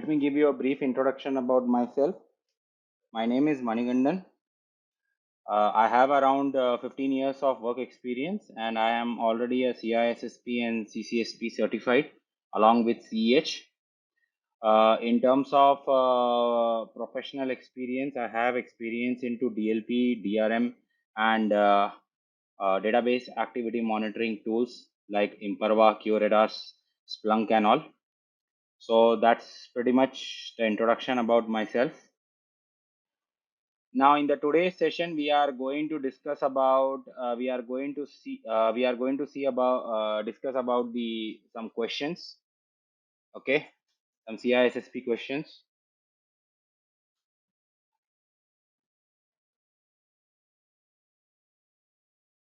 let me give you a brief introduction about myself. My name is Manikandan. I have around 15 years of work experience, and I am already a CISSP and CCSP certified along with CEH. In terms of professional experience, I have experience into DLP, DRM, and database activity monitoring tools like Imperva, QRadars, Splunk, and all. So that's pretty much the introduction about myself. Now, in the today's session, we are going to discuss about discuss about the some questions. Okay, some CISSP questions.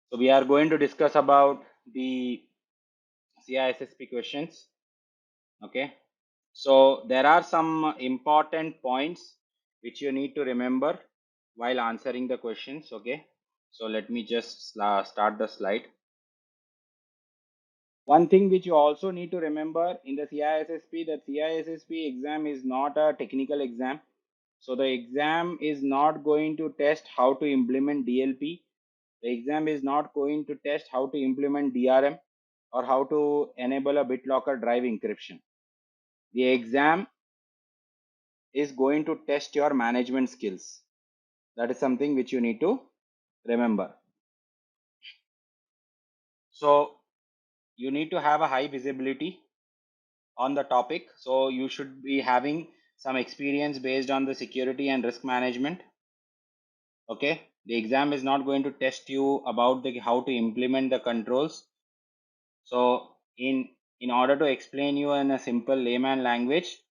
So we are going to discuss about the CISSP questions. Okay. So there are some important points which you need to remember while answering the questions. Okay. So let me just start the slide. One thing which you also need to remember in the CISSP, that CISSP exam is not a technical exam. So the exam is not going to test how to implement DLP. The exam is not going to test how to implement DRM or how to enable a BitLocker drive encryption. The exam is going to test your management skills. That is something which you need to remember. So you need to have a high visibility on the topic. So you should be having some experience based on the security and risk management. Okay, the exam is not going to test you about the how to implement the controls. So in order to explain you in a simple layman language,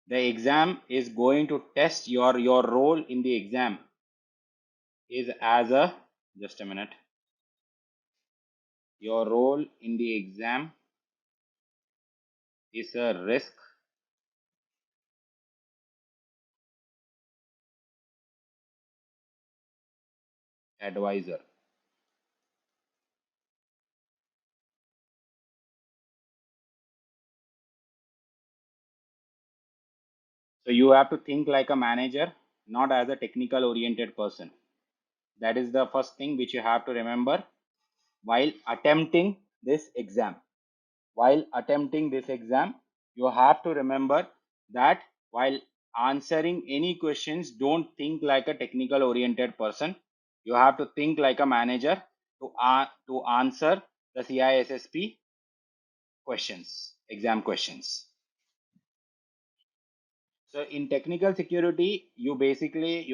the exam is going to test your role in the exam is as a, just a minute, your role in the exam is a risk advisor. So you have to think like a manager, not as a technical oriented person. That is the first thing which you have to remember while attempting this exam. While attempting this exam, you have to remember that while answering any questions, don't think like a technical oriented person. You have to think like a manager to answer the CISSP questions, exam questions. So in technical security, you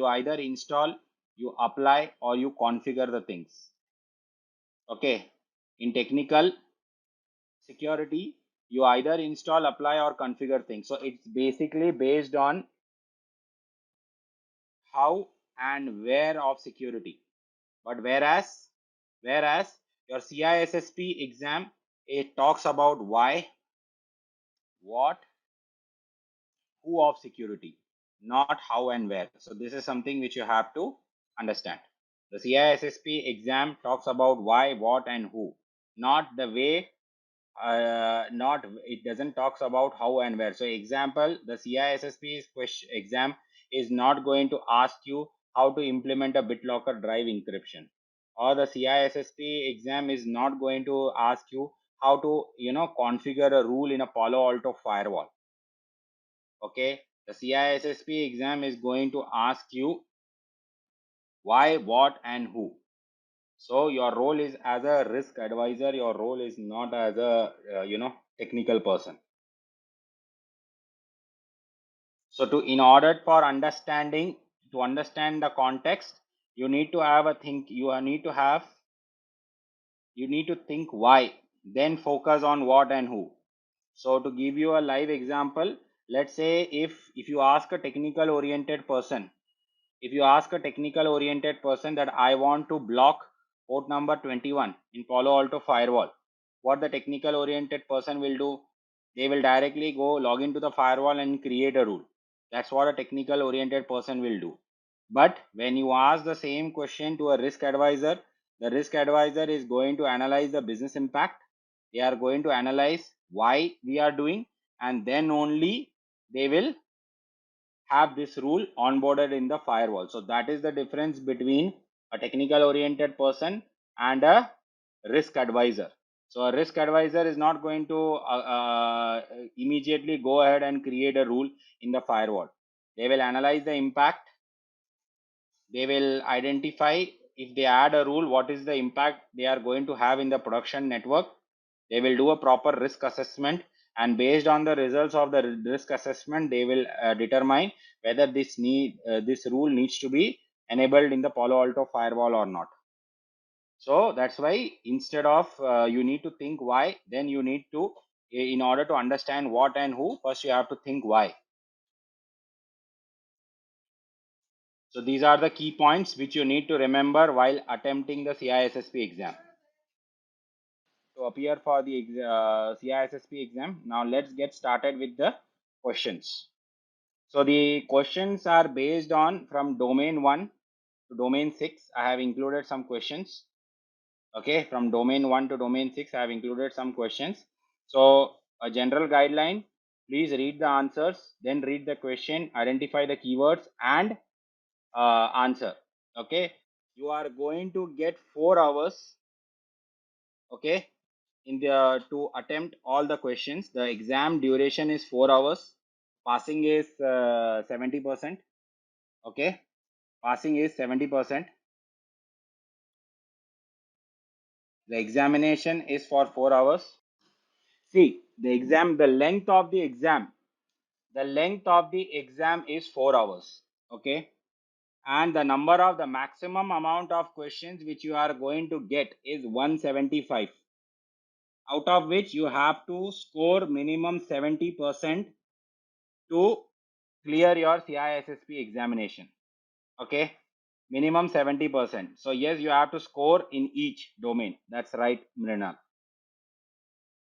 either install, you apply, or you configure the things. Okay. In technical security, you either install, apply, or configure things. So it's basically based on how and where of security. But whereas your CISSP exam, it talks about why, what, who of security, not how and where. So this is something which you have to understand. The CISSP exam talks about why, what, and who, not the way. Not it doesn't talks about how and where. So example, the CISSP question exam is not going to ask you how to implement a BitLocker drive encryption, or the CISSP exam is not going to ask you how to configure a rule in a Palo Alto firewall. Okay, the CISSP exam is going to ask you why, what, and who. So your role is as a risk advisor. Your role is not as a technical person. So in order for understand the context, you need to have a think. You need to think why, then focus on what and who. So to give you a live example, let's say if you ask a technical oriented person, that I want to block port number 21 in Palo Alto firewall, what the technical oriented person will do, they will directly go log into the firewall and create a rule. That's what a technical oriented person will do. But when you ask the same question to a risk advisor, the risk advisor is going to analyze the business impact. They are going to analyze why we are doing, and then only they will have this rule onboarded in the firewall. So that is the difference between a technical oriented person and a risk advisor. So a risk advisor is not going to immediately go ahead and create a rule in the firewall. They will analyze the impact. They will identify, if they add a rule, what is the impact they are going to have in the production network. They will do a proper risk assessment, and based on the results of the risk assessment, they will determine whether this rule needs to be enabled in the Palo Alto firewall or not. So that's why instead of you need to think why, then you need to, in order to understand what and who, first you have to think why. So these are the key points which you need to remember while attempting the CISSP exam. To appear for the CISSP exam, now let's get started with the questions. So the questions are based on from domain 1 to domain 6. I have included some questions. Okay, from domain 1 to domain 6, I have included some questions. So a general guideline, please read the answers, then read the question, identify the keywords and answer. Okay, you are going to get 4 hours. Okay, in the to attempt all the questions. The exam duration is 4 hours. Passing is 70%. Okay, passing is 70%. The examination is for 4 hours. See, the length of the exam is 4 hours. Okay, and the maximum amount of questions which you are going to get is 175, out of which you have to score minimum 70% to clear your CISSP examination. Okay, minimum 70%. So yes, you have to score in each domain. That's right, Mrinal.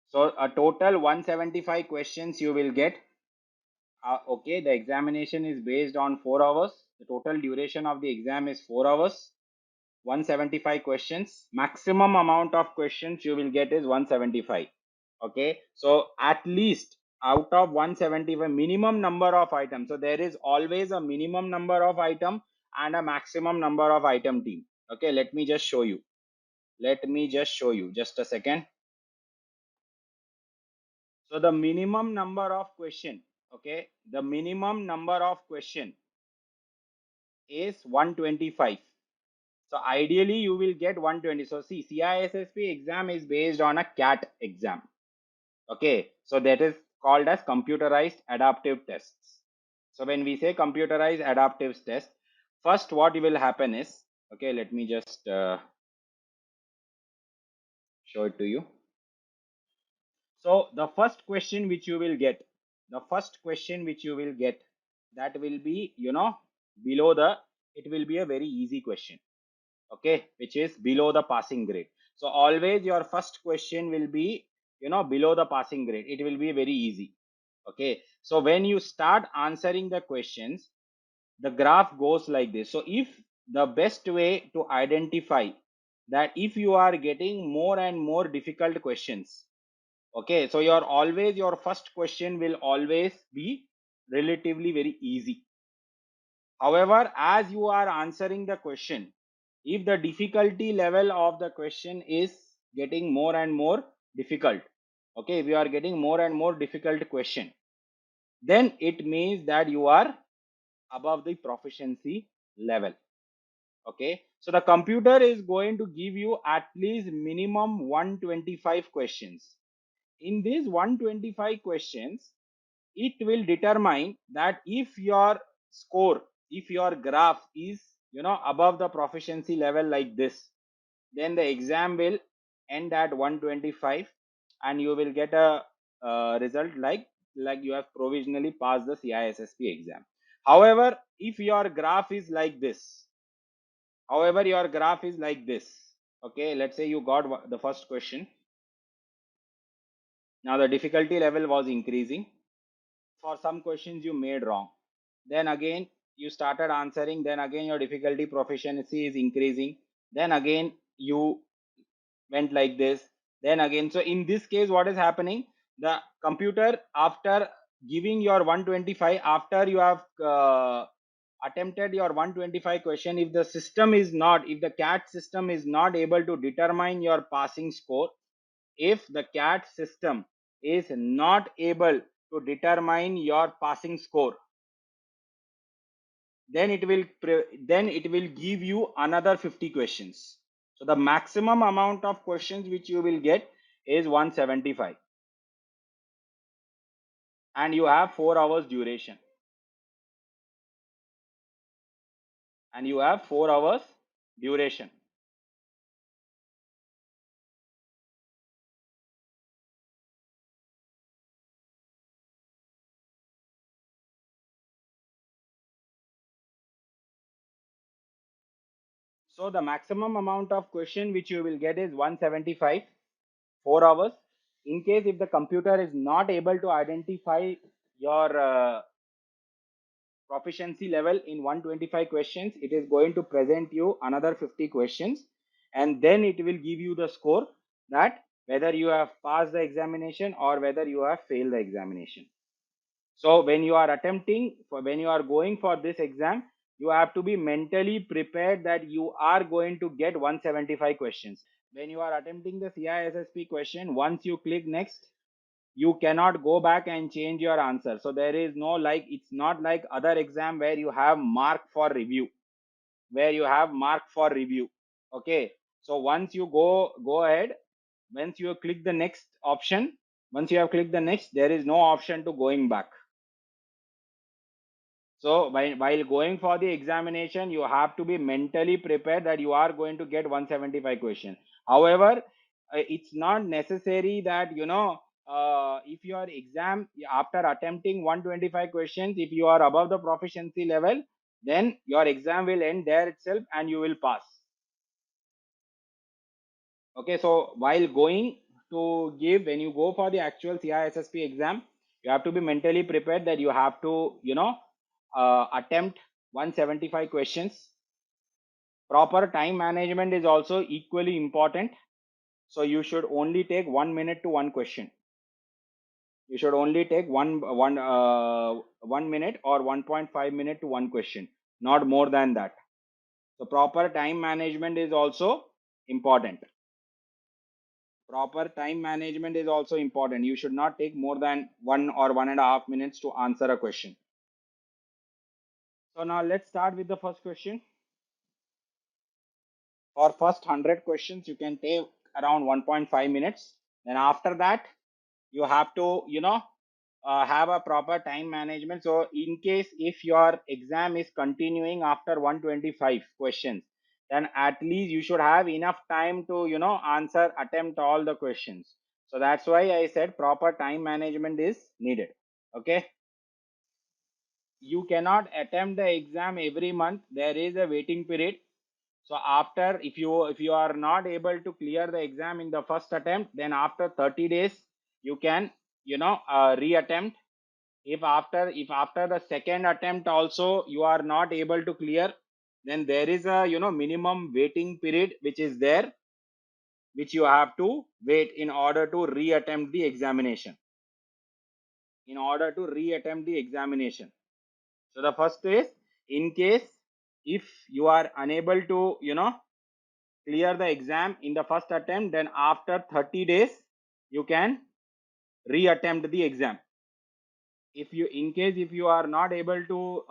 So a total 175 questions you will get. Okay, the examination is based on 4 hours. The total duration of the exam is 4 hours. 175 questions. Maximum amount of questions you will get is 175. Okay, so at least out of 175, minimum number of items. So there is always a minimum number of item and a maximum number of item team. Okay, let me just show you. Just a second. So the minimum number of question, okay, the minimum number of question is 125. So ideally you will get 120. So see, CISSP exam is based on a CAT exam. Okay, so that is called as computerized adaptive tests. So when we say computerized adaptive test, first what will happen is, okay, let me just show it to you. So the first question which you will get, that will be, below it will be a very easy question. Okay, which is below the passing grade. So always your first question will be, below the passing grade. It will be very easy. Okay, so when you start answering the questions, the graph goes like this. So if the best way to identify that if you are getting more and more difficult questions, okay, so your first question will always be relatively very easy. However, as you are answering the question, if the difficulty level of the question is getting more and more difficult, okay, if you are getting more and more difficult question, then it means that you are above the proficiency level. Okay, so the computer is going to give you at least minimum 125 questions. In these 125 questions, it will determine that if your score, if your graph is above the proficiency level like this, then the exam will end at 125 and you will get a result like you have provisionally passed the CISSP exam. However, if your graph is like this, okay, let's say you got the first question. Now the difficulty level was increasing. For some questions you made wrong, then again you started answering, then again your difficulty proficiency is increasing, then again you went like this, then again. So in this case, what is happening, the computer after giving your 125, after you have attempted your 125 question, if the system is not, if the CAT system is not able to determine your passing score, if the CAT system is not able to determine your passing score, then it will give you another 50 questions. So the maximum amount of questions which you will get is 175, and you have 4 hours duration, and you have 4 hours duration. So the maximum amount of question which you will get is 175, 4 hours. In case if the computer is not able to identify your proficiency level in 125 questions, it is going to present you another 50 questions, and then it will give you the score that whether you have passed the examination or whether you have failed the examination. So when you are attempting, when you are going for this exam, you have to be mentally prepared that you are going to get 175 questions. When you are attempting the CISSP question, once you click next, you cannot go back and change your answer. So there is no, like, it's not like other exam where you have mark for review, okay. So once you go ahead, once you click the next option, once you have clicked the next, there is no option to going back. So while going for the examination, you have to be mentally prepared that you are going to get 175 questions. However, it's not necessary that, if your exam, after attempting 125 questions, if you are above the proficiency level, then your exam will end there itself and you will pass. Okay, so while going to give, when you go for the actual CISSP exam, you have to be mentally prepared that you have to, attempt 175 questions. Proper time management is also equally important. So you should only take 1 minute to one question. You should only take 1 minute or 1.5 minute to one question, not more than that. So proper time management is also important. Proper time management is also important. You should not take more than 1 or 1.5 minutes to answer a question. So now let's start with the first question. For first 100 questions, you can take around 1.5 minutes. Then after that, you have to, have a proper time management. So in case if your exam is continuing after 125 questions, then at least you should have enough time to, attempt all the questions. So that's why I said proper time management is needed. Okay. You cannot attempt the exam every month. There is a waiting period. So after, if you are not able to clear the exam in the first attempt, then after 30 days you can, reattempt. If after the second attempt also you are not able to clear, then there is a, minimum waiting period which is there, which you have to wait in order to reattempt the examination. So the first is, in case if you are unable to, clear the exam in the first attempt, then after 30 days you can reattempt the exam. If you, in case if you are not able to,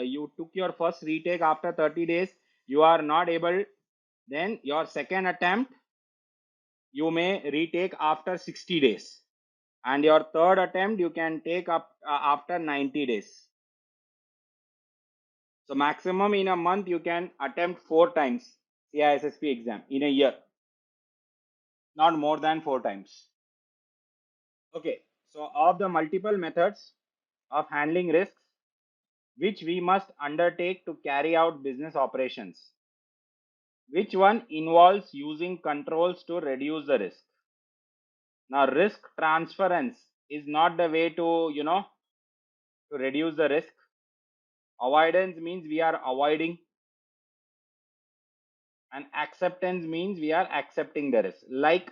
you took your first retake after 30 days, you are not able, then your second attempt you may retake after 60 days, and your third attempt you can take up after 90 days. So maximum in a month you can attempt 4 times CISSP exam in a year, not more than 4 times. Okay, so of the multiple methods of handling risks which we must undertake to carry out business operations, which one involves using controls to reduce the risk? Now, risk transference is not the way to, to reduce the risk. Avoidance means we are avoiding, and acceptance means we are accepting the risk. Like,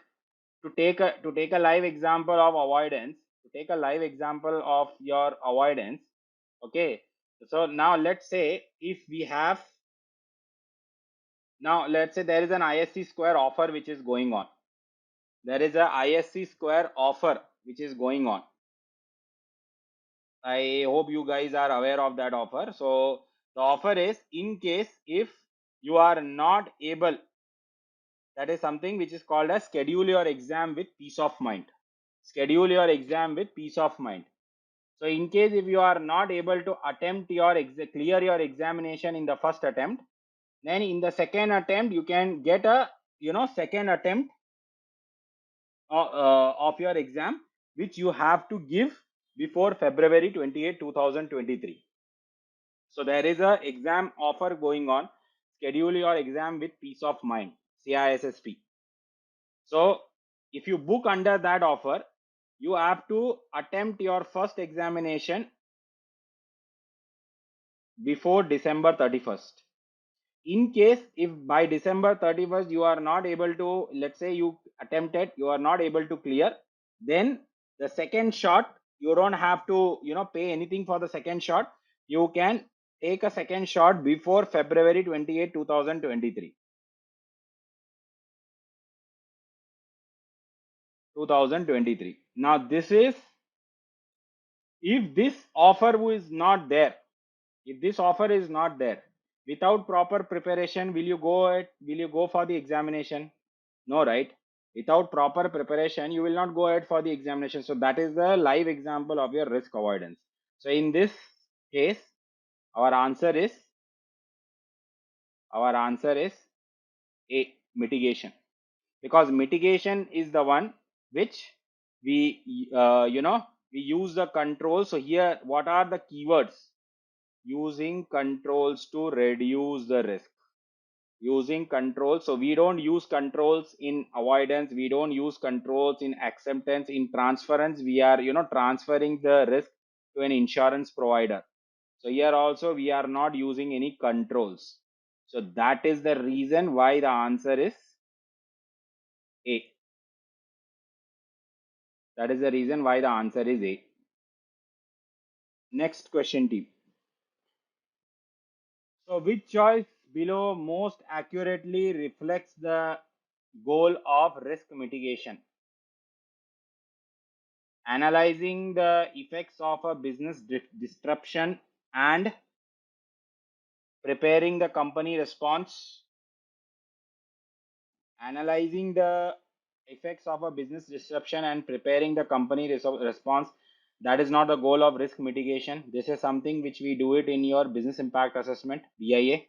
to take a live example of avoidance, to take a live example of your avoidance. Okay, so now let's say if we have, now let's say there is an ISC square offer which is going on. There is a ISC square offer which is going on. I hope you guys are aware of that offer. So the offer is, in case if you are not able, that is something which is called as schedule your exam with peace of mind. Schedule your exam with peace of mind. So in case if you are not able to attempt your clear your examination in the first attempt, then in the second attempt you can get a second attempt of your exam, which you have to give before February 28, 2023. So there is a exam offer going on. Schedule your exam with peace of mind, CISSP. So if you book under that offer, you have to attempt your first examination before December 31st. In case if by December 31st you are not able to, let's say you attempted, you are not able to clear, then the second shot, you don't have to pay anything for the second shot. You can take a second shot before February 28, 2023. 2023. Now this is, if this offer is not there, if this offer is not there, without proper preparation, will you go for the examination? No, right? Without proper preparation, you will not go ahead for the examination. So that is the live example of your risk avoidance. So in this case, our answer is A, mitigation, because mitigation is the one which we we use the control. So here, what are the keywords? Using controls to reduce the risk. Using controls. So we don't use controls in avoidance, we don't use controls in acceptance. In transference, we are transferring the risk to an insurance provider. So here also we are not using any controls. So that is the reason why the answer is A. That is the reason why the answer is A. Next question, team. So which choice below most accurately reflects the goal of risk mitigation? Analyzing the effects of a business disruption and preparing the company response. Analyzing the effects of a business disruption and preparing the company response. That is not the goal of risk mitigation. This is something which we do it in your business impact assessment, BIA.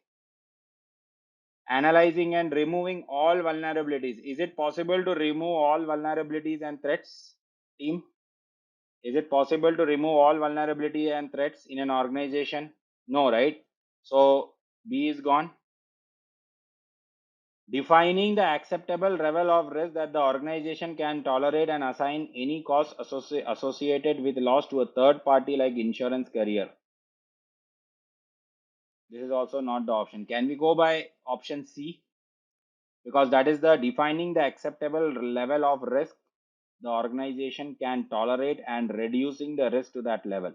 Analyzing and removing all vulnerabilities. Is it possible to remove all vulnerabilities and threats, team? Is it possible to remove all vulnerability and threats in an organization? No, right? So B is gone. Defining the acceptable level of risk that the organization can tolerate and assign any cost associated with loss to a third party like insurance carrier. This is also not the option. Can we go by option C? Because that is the defining the acceptable level of risk the organization can tolerate and reducing the risk to that level.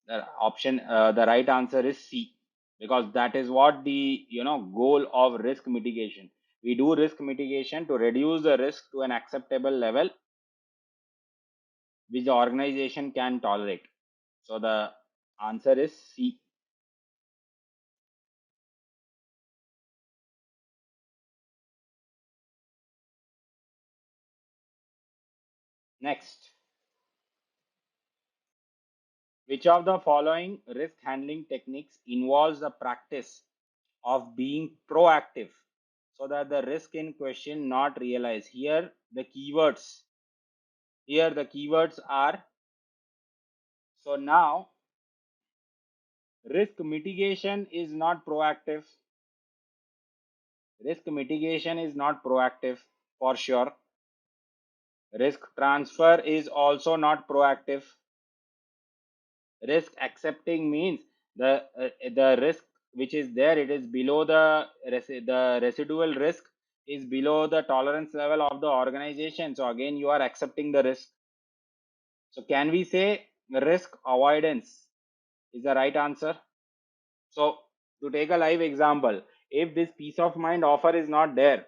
The right answer is C, because that is what the goal of risk mitigation. We do risk mitigation to reduce the risk to an acceptable level which the organization can tolerate. So the answer is C. Next, which of the following risk handling techniques involves the practice of being proactive so that the risk in question not realized? Here the keywords are, so now risk mitigation is not proactive. Risk mitigation is not proactive for sure. Risk transfer is also not proactive. Risk accepting means the risk which is there, it is below the residual risk is below the tolerance level of the organization. So again, you are accepting the risk. So can we say risk avoidance is the right answer? So to take a live example, if this peace of mind offer is not there,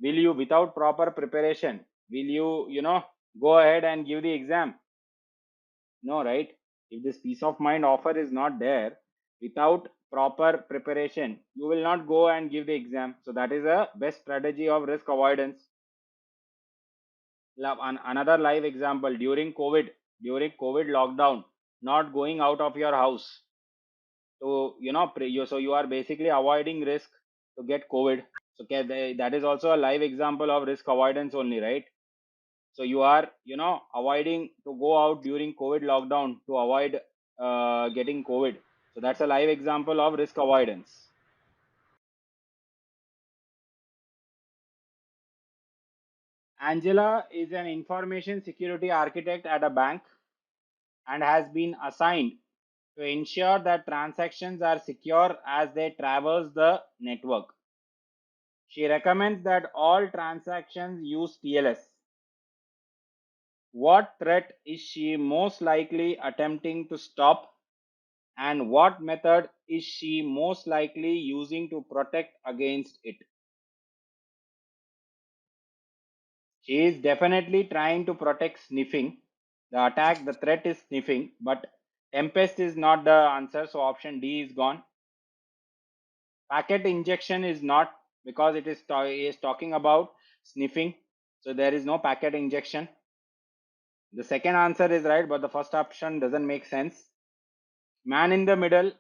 will you, without proper preparation, will you go ahead and give the exam? No, right? If this peace of mind offer is not there, without proper preparation, you will not go and give the exam. So that is a best strategy of risk avoidance. Another live example, during COVID lockdown, not going out of your house to so you are basically avoiding risk to get COVID. So that is also a live example of risk avoidance only, right? So you are avoiding to go out during COVID lockdown to avoid getting COVID. So that's a live example of risk avoidance. Angela is an information security architect at a bank and has been assigned to ensure that transactions are secure as they traverse the network. She recommends that all transactions use TLS. What threat is she most likely attempting to stop, and what method is she most likely using to protect against it? She is definitely trying to protect sniffing. The threat is sniffing, but Tempest is not the answer, so option D is gone. Packet injection is not, because it is talking about sniffing, so there is no packet injection. The second answer is right, but the first option doesn't make sense. Man in the middle,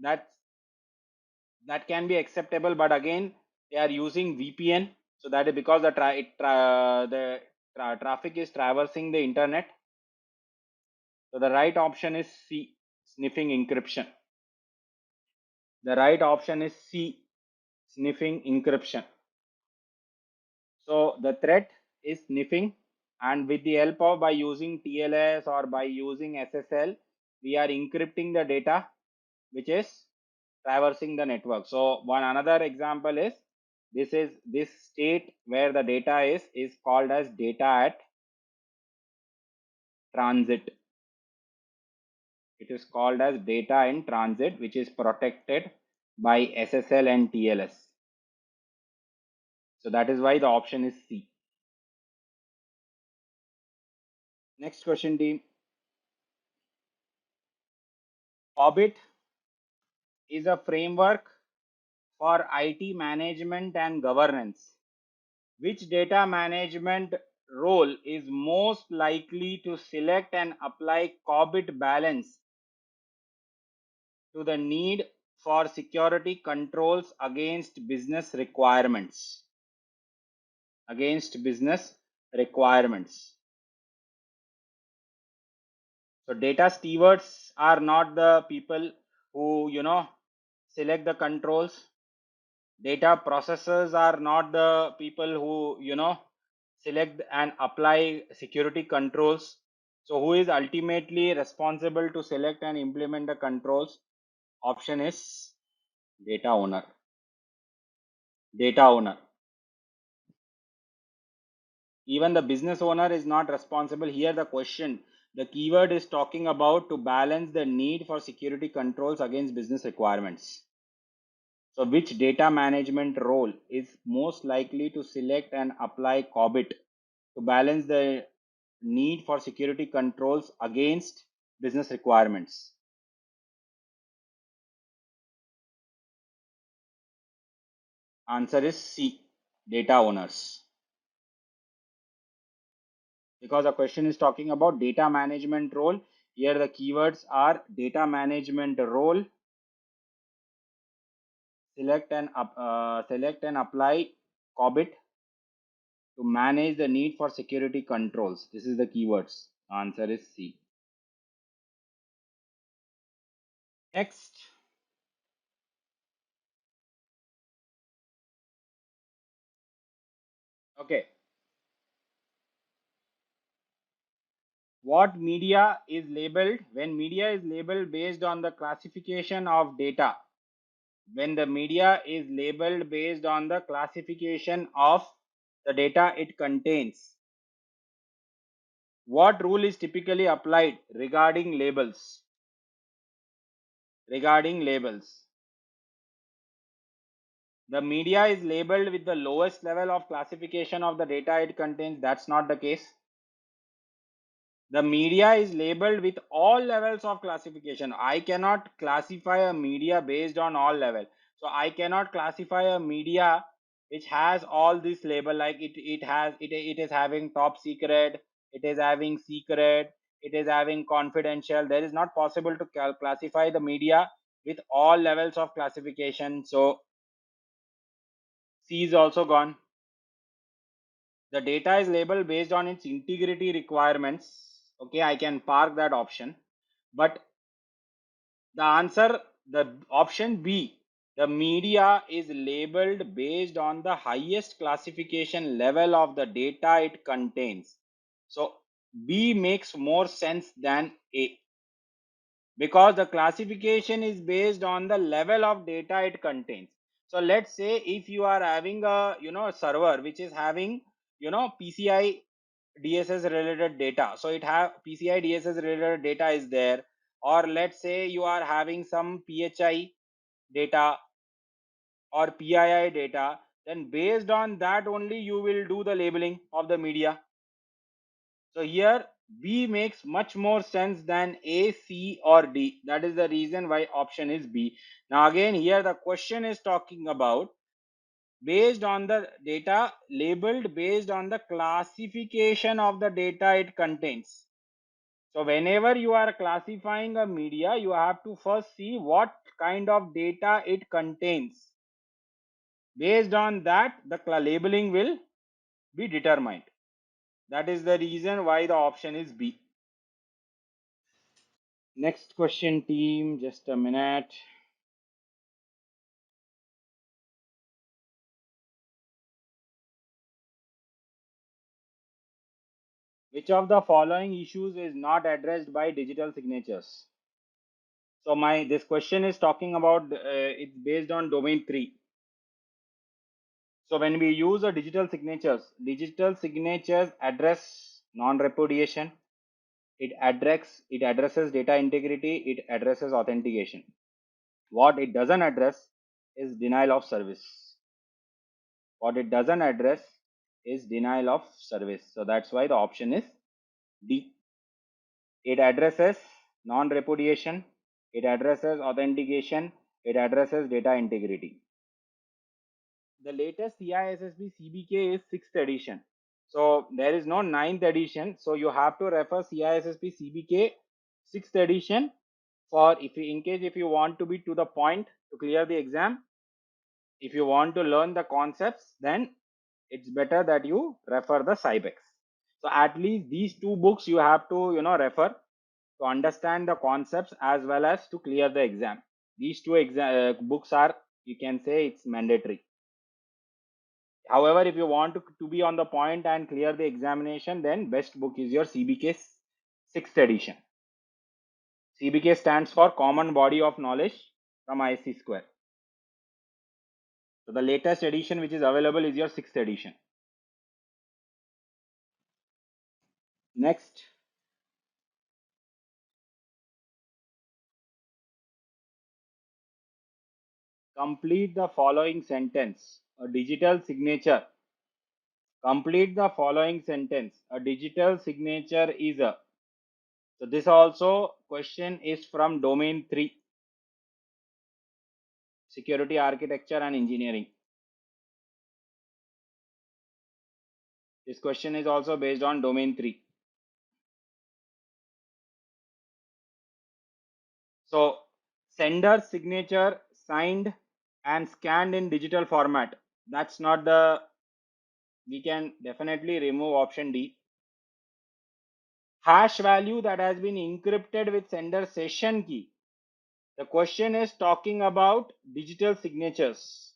that can be acceptable, but again they are using VPN, so that is because the traffic is traversing the internet. So the right option is C, sniffing encryption. The right option is C, sniffing encryption. So the threat is sniffing, and with the help of, by using TLS or by using SSL, we are encrypting the data which is traversing the network. So one another example is this state where the data is called as data at transit. It is called as data in transit, which is protected by SSL and TLS. So that is why the option is C. Next question, team. Orbit is a framework for IT management and governance. Which data management role is most likely to select and apply COBIT balance to the need for security controls against business requirements? Against business requirements. So data stewards are not the people who select the controls. Data processors are not the people who select and apply security controls. So who is ultimately responsible to select and implement the controls? Option is data owner. Data owner. Even the business owner is not responsible. Here the question, the keyword is talking about to balance the need for security controls against business requirements. So which data management role is most likely to select and apply COBIT to balance the need for security controls against business requirements? Answer is C, data owners. Because the question is talking about data management role. Here the keywords are data management role, select and apply COBIT to manage the need for security controls. This is the keywords. Answer is C. Next. Okay. What media is labeled? When media is labeled based on the classification of data, when the media is labeled based on the classification of the data it contains. What rule is typically applied regarding labels? Regarding labels, the media is labeled with the lowest level of classification of the data it contains. That's not the case. The media is labeled with all levels of classification. I cannot classify a media based on all level. So I cannot classify a media which has all this label, like it is having top secret, it is having secret, it is having confidential. There is not possible to classify the media with all levels of classification. So C is also gone. The data is labeled based on its integrity requirements. Okay, I can park that option. But the answer, the option B, the media is labeled based on the highest classification level of the data it contains. So B makes more sense than A, because the classification is based on the level of data it contains. So let's say if you are having a server which is having PCI DSS related data, so it have PCI DSS related data is there, or let's say you are having some PHI data or PII data, then based on that only you will do the labeling of the media. So here B makes much more sense than A, C or D. That is the reason why option is B. Now again here the question is talking about based on the data, labeled based on the classification of the data it contains. So whenever you are classifying a media, you have to first see what kind of data it contains. Based on that, the labeling will be determined. That is the reason why the option is B. Next question, team, just a minute. Which of the following issues is not addressed by digital signatures? So this question is talking about it's based on domain 3. So when we use a digital signatures address non-repudiation, it addresses data integrity, it addresses authentication. What it doesn't address is denial of service. What it doesn't address is denial of service. So that's why the option is D. It addresses non-repudiation, it addresses authentication, it addresses data integrity. The latest CISSP CBK is 6th edition. So there is no 9th edition. So you have to refer CISSP CBK 6th edition for in case if you want to be to the point to clear the exam. If you want to learn the concepts, then it's better that you refer the CyBEX. So at least these two books you have to refer to understand the concepts as well as to clear the exam. These two books are, you can say, it's mandatory. However, if you want to be on the point and clear the examination, then best book is your CBK 6th edition. CBK stands for Common Body of Knowledge from ISC Square. So the latest edition which is available is your 6th edition. Next, complete the following sentence. A digital signature. Complete the following sentence. A digital signature is a. So this also question is from domain 3. Security architecture and engineering. This question is also based on domain 3. So sender signature signed and scanned in digital format. That's not the, we can definitely remove option D. Hash value that has been encrypted with sender session key. The question is talking about digital signatures.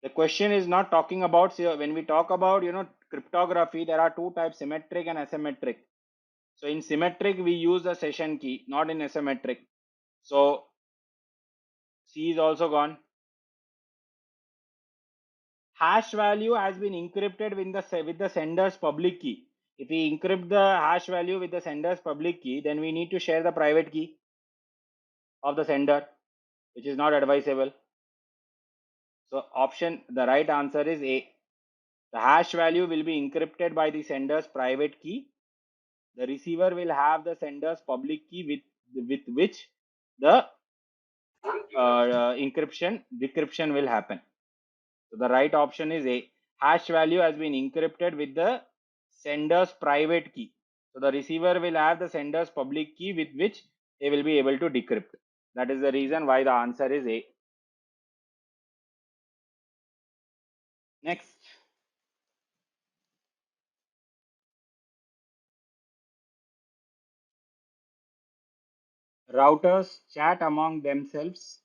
The question is not talking about, when we talk about cryptography, there are two types, symmetric and asymmetric. So in symmetric we use the session key, not in asymmetric. So C is also gone. Hash value has been encrypted with the sender's public key. If we encrypt the hash value with the sender's public key, then we need to share the private key of the sender, which is not advisable. So the right answer is A. The hash value will be encrypted by the sender's private key. The receiver will have the sender's public key with which the decryption will happen. So the right option is A. Hash value has been encrypted with the sender's private key. So the receiver will have the sender's public key with which they will be able to decrypt. That is the reason why the answer is A. Next. Routers chat among themselves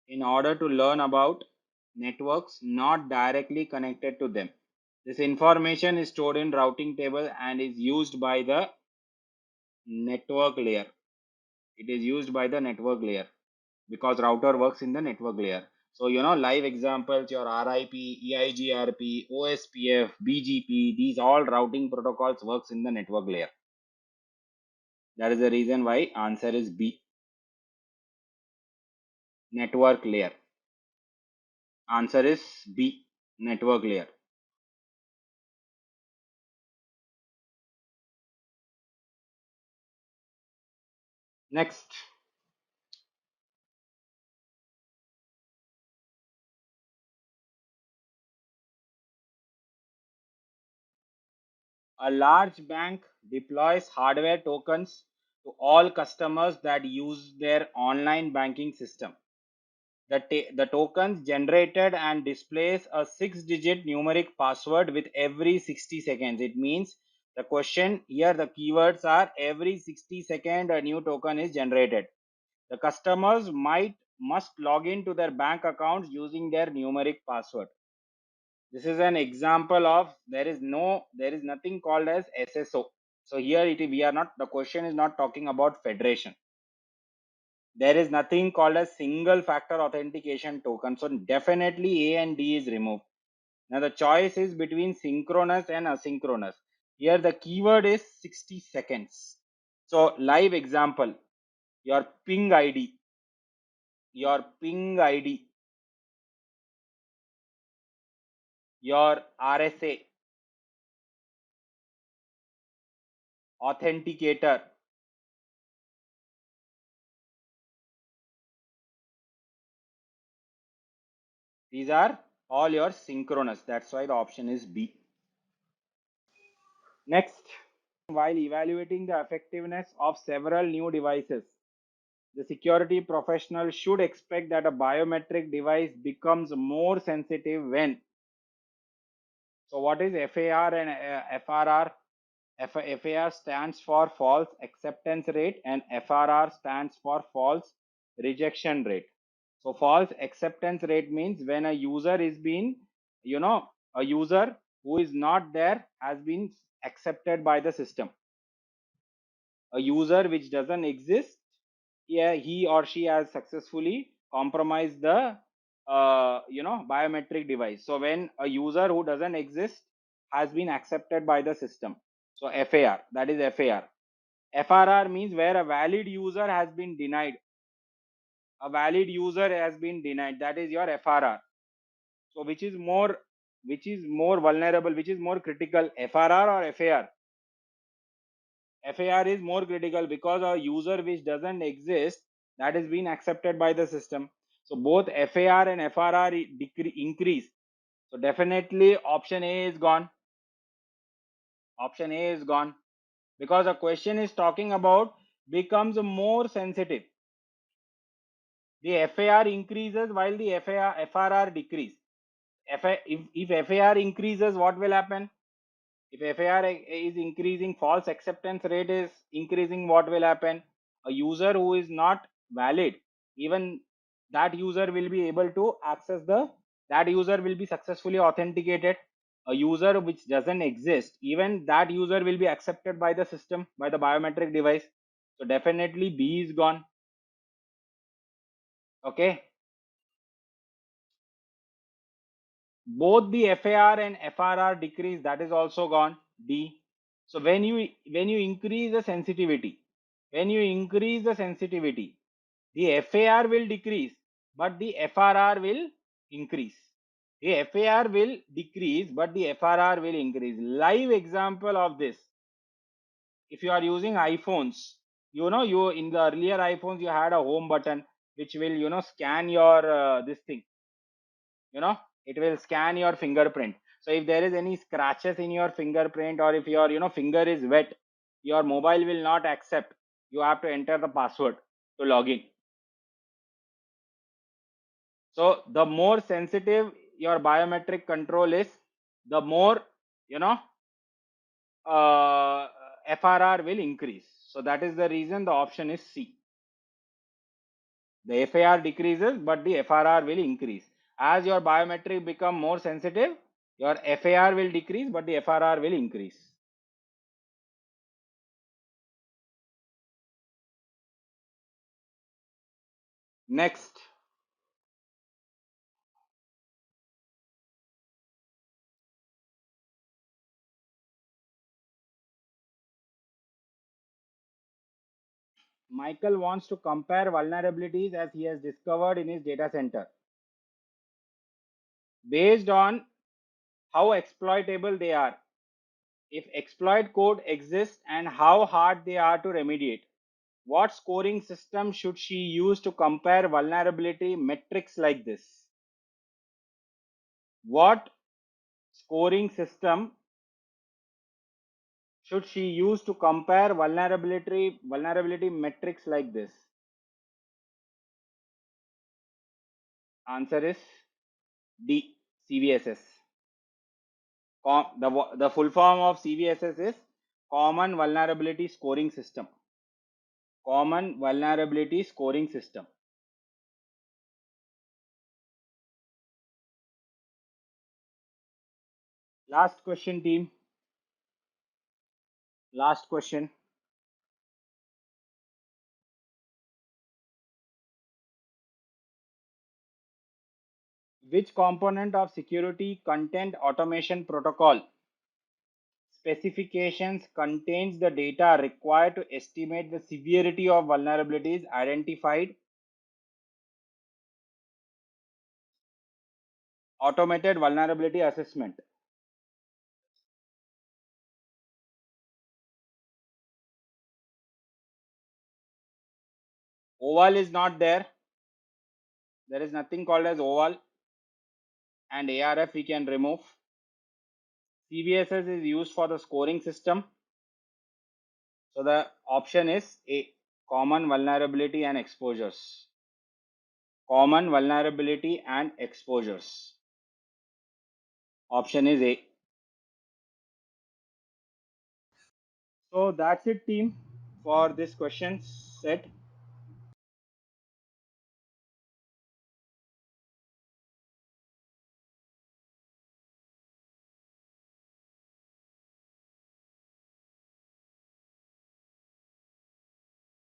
in order to learn about networks not directly connected to them. This information is stored in routing table and is used by the network layer. It is used by the network layer because router works in the network layer. So, live examples, your RIP, EIGRP, OSPF, BGP, these all routing protocols works in the network layer. That is the reason why answer is B. Network layer. Answer is B. Network layer. Next. A large bank deploys hardware tokens to all customers that use their online banking system. The tokens generated and displays a 6-digit numeric password with every 60 seconds. It means the question here, the keywords are every 60 seconds a new token is generated. The customers must log in to their bank accounts using their numeric password. This is an example of there is nothing called as SSO. So here the question is not talking about federation. There is nothing called as single factor authentication token. So definitely A and D is removed. Now the choice is between synchronous and asynchronous. Here the keyword is 60 seconds. So live example, your ping ID, your ping ID, your RSA, authenticator. These are all your synchronous. That's why the option is B. Next, while evaluating the effectiveness of several new devices, the security professional should expect that a biometric device becomes more sensitive when. So what is FAR and FRR? FAR stands for false acceptance rate and FRR stands for false rejection rate. So false acceptance rate means when a user is being, a user who is not there has been accepted by the system. A user which doesn't exist, yeah, he or she has successfully compromised the biometric device. So when a user who doesn't exist has been accepted by the system, so FAR, that is FAR. FRR means where a valid user has been denied. A valid user has been denied, that is your FRR. So which is more vulnerable, which is more critical, FRR or FAR? FAR is more critical because a user which doesn't exist, that is being accepted by the system. So both FAR and FRR increase. So definitely option A is gone. Option A is gone because a question is talking about becomes more sensitive. The FAR increases while the FRR decrease. If FAR increases, what will happen? If FAR is increasing, false acceptance rate is increasing, what will happen? A user who is not valid, even that user will be able to access that user will be successfully authenticated. A user which doesn't exist, even that user will be accepted by the system, by the biometric device. So definitely B is gone. Okay. Both the FAR and FRR decrease, that is also gone. D. So when you increase the sensitivity, the FAR will decrease, but the FRR will increase. The FAR will decrease, but the FRR will increase. Live example of this. If you are using iPhones, you in the earlier iPhones you had a home button which will scan your this thing. It will scan your fingerprint. So if there is any scratches in your fingerprint, or if your finger is wet, your mobile will not accept. You have to enter the password to log in. So the more sensitive your biometric control is, the more uh, FRR will increase. So that is the reason the option is C. The FAR decreases, but the FRR will increase. As your biometric become more sensitive, your FAR will decrease, but the FRR will increase. Next, Michael wants to compare vulnerabilities as he has discovered in his data center based on how exploitable they are, if exploit code exists, and how hard they are to remediate. What scoring system should she use to compare vulnerability metrics like this? What scoring system should she use to compare vulnerability metrics like this? Answer is D, CVSS. The full form of CVSS is Common Vulnerability Scoring System. Common Vulnerability Scoring System. Last question, team. Last question. Which component of security content automation protocol specifications contains the data required to estimate the severity of vulnerabilities identified? Automated vulnerability assessment. OVAL is not there. There is nothing called as OVAL, and ARF we can remove. CVSS is used for the scoring system. So the option is A, Common Vulnerability and Exposures. Common Vulnerability and Exposures. Option is A. So that's it, team, for this question set.